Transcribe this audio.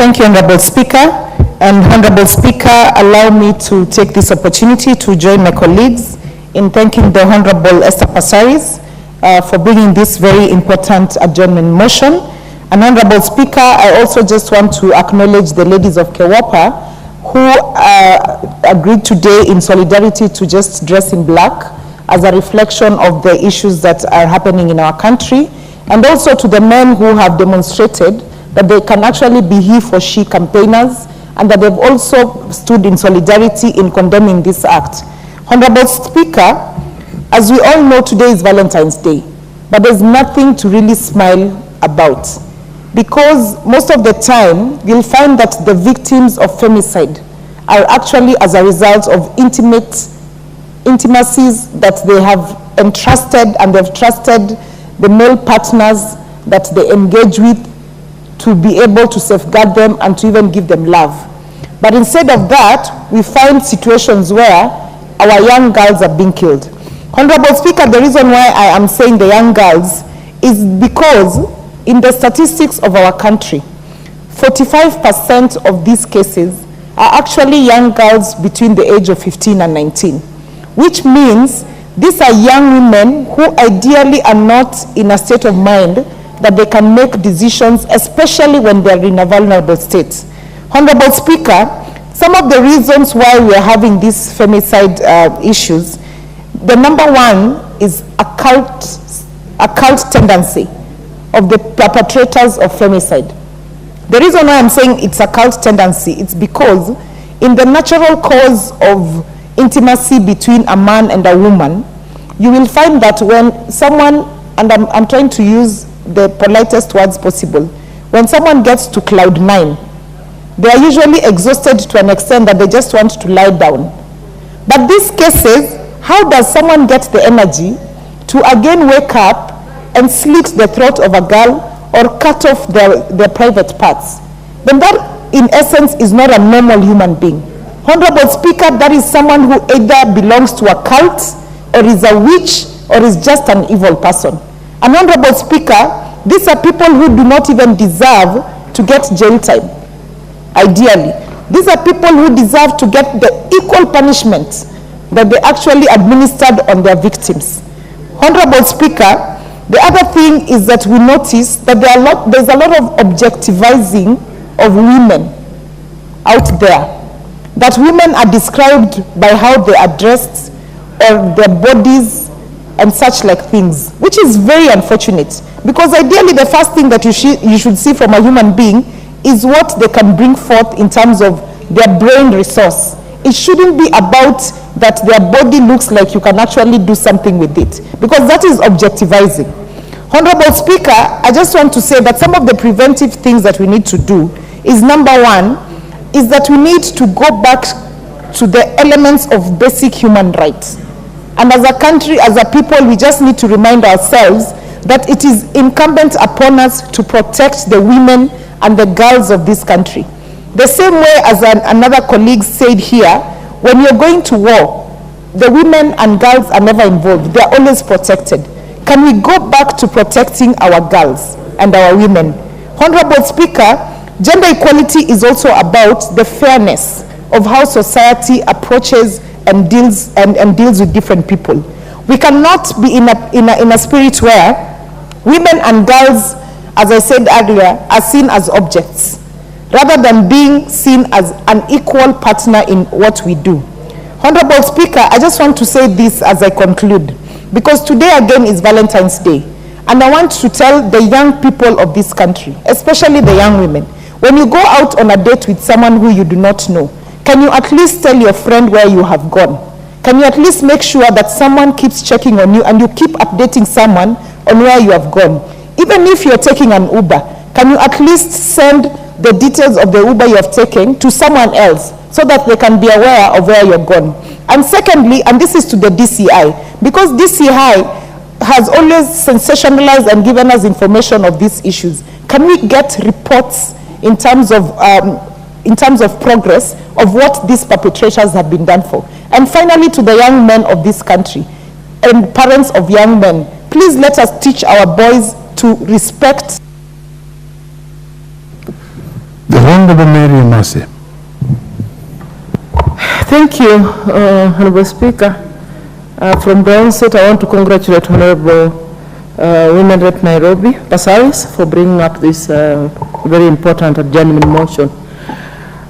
Thank you, Honorable Speaker. And Honorable Speaker, allow me to take this opportunity to join my colleagues in thanking the Honorable Esther Passaris for bringing this very important adjournment motion. And Honorable Speaker, I also just want to acknowledge the ladies of Kewapa who agreed today in solidarity to just dress in black as a reflection of the issues that are happening in our country, and also to the men who have demonstrated that they can actually be he for she campaigners, and that they've also stood in solidarity in condemning this act. Honorable Speaker, as we all know, today is Valentine's Day, but there's nothing to really smile about, because most of the time you'll find that the victims of femicide are actually as a result of intimacies that they have entrusted, and they've trusted the male partners that they engage with to be able to safeguard them and to even give them love. But instead of that, we find situations where our young girls are being killed. Honorable Speaker, the reason why I am saying the young girls is because in the statistics of our country, 45% of these cases are actually young girls between the age of 15 and 19, which means these are young women who ideally are not in a state of mind that they can make decisions, especially when they're in a vulnerable state. Honorable Speaker, some of the reasons why we are having these femicide issues, the number one is a cult tendency of the perpetrators of femicide. The reason why I'm saying it's a cult tendency, it's because in the natural course of intimacy between a man and a woman, you will find that when someone, and I'm trying to use the politest words possible, when someone gets to cloud 9, they are usually exhausted to an extent that they just want to lie down. But these cases, how does someone get the energy to again wake up and slit the throat of a girl or cut off their private parts? Then that, in essence, is not a normal human being. Honorable Speaker, that is someone who either belongs to a cult, or is a witch, or is just an evil person. And Honorable Speaker, these are people who do not even deserve to get jail time, ideally. These are people who deserve to get the equal punishment that they actually administered on their victims. Honorable Speaker, the other thing is that we notice that there's a lot of objectivizing of women out there. That women are described by how they are dressed or their bodies and such like things, which is very unfortunate, because ideally the first thing that you should see from a human being is what they can bring forth in terms of their brain resource. It shouldn't be about that their body looks like you can actually do something with it, because that is objectivizing. Honorable Speaker, I just want to say that some of the preventive things that we need to do is, number one, is that we need to go back to the elements of basic human rights. And as a country, as a people, we just need to remind ourselves that it is incumbent upon us to protect the women and the girls of this country. The same way as another colleague said here, when you're going to war, the women and girls are never involved. They're always protected. Can we go back to protecting our girls and our women? Honorable Speaker, gender equality is also about the fairness of how society approaches and deals with different people. We cannot be in a spirit where women and girls, as I said earlier, are seen as objects, rather than being seen as an equal partner in what we do. Honorable Speaker, I just want to say this as I conclude, because today again is Valentine's Day, and I want to tell the young people of this country, especially the young women, when you go out on a date with someone who you do not know, can you at least tell your friend where you have gone? Can you at least make sure that someone keeps checking on you and you keep updating someone on where you have gone? Even if you're taking an Uber, can you at least send the details of the Uber you have taken to someone else so that they can be aware of where you're gone? And secondly, and this is to the DCI, because DCI has always sensationalized and given us information of these issues, can we get reports in terms of progress of what these perpetrators have been done for? And finally, to the young men of this country and parents of young men, please let us teach our boys to respect The Honorable Mary Mase. Thank you, Honorable Speaker. From the onset, I want to congratulate Honorable Women Rep Nairobi Pasaris for bringing up this very important and genuine motion.